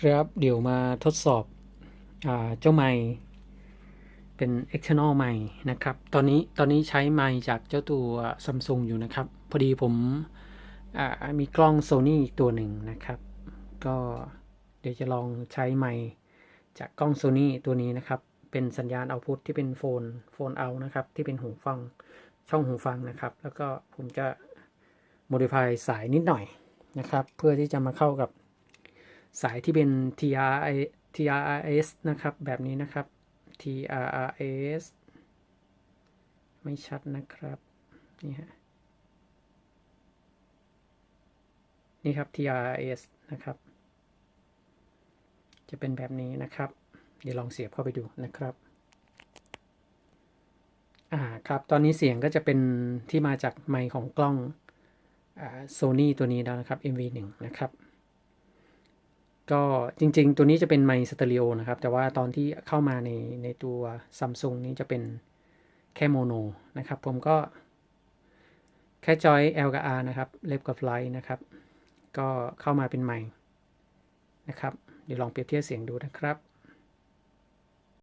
ครับเดี๋ยวมาทดสอบเจ้าไมค์เป็น external ไมค์นะครับตอนนี้ใช้ไมค์จากเจ้าตัว Samsung อยู่นะครับพอดีผมมีกล้อง Sony อีกตัวหนึ่งนะครับก็เดี๋ยวจะลองใช้ไมค์จากกล้อง Sony ตัวนี้นะครับเป็นสัญญาณเอาพุตที่เป็นโฟนเอานะครับที่เป็นหูฟังช่องหูฟังนะครับแล้วก็ผมจะ modify สายนิดหน่อยนะครับเพื่อที่จะมาเข้ากับสายที่เป็น TRRS นะครับแบบนี้นะครับ TRRS ไม่ชัดนะครับนี่ฮะนี่ครับ TRRS นะครับจะเป็นแบบนี้นะครับเดี๋ยวลองเสียบเข้าไปดูนะครับครับตอนนี้เสียงก็จะเป็นที่มาจากไมค์ของกล้องSony ตัวนี้แล้วนะครับ MV-1 นะครับก็จริงๆตัวนี้จะเป็นไมค์สเตอริโอนะครับแต่ว่าตอนที่เข้ามาในตัว Samsung นี้จะเป็นแค่โมโนนะครับผมก็แค่จอย L กับ R นะครับเล็บกับไลท์นะครับก็เข้ามาเป็นไมค์นะครับเดี๋ยวลองเปรียบเทียบเสียงดูนะครับ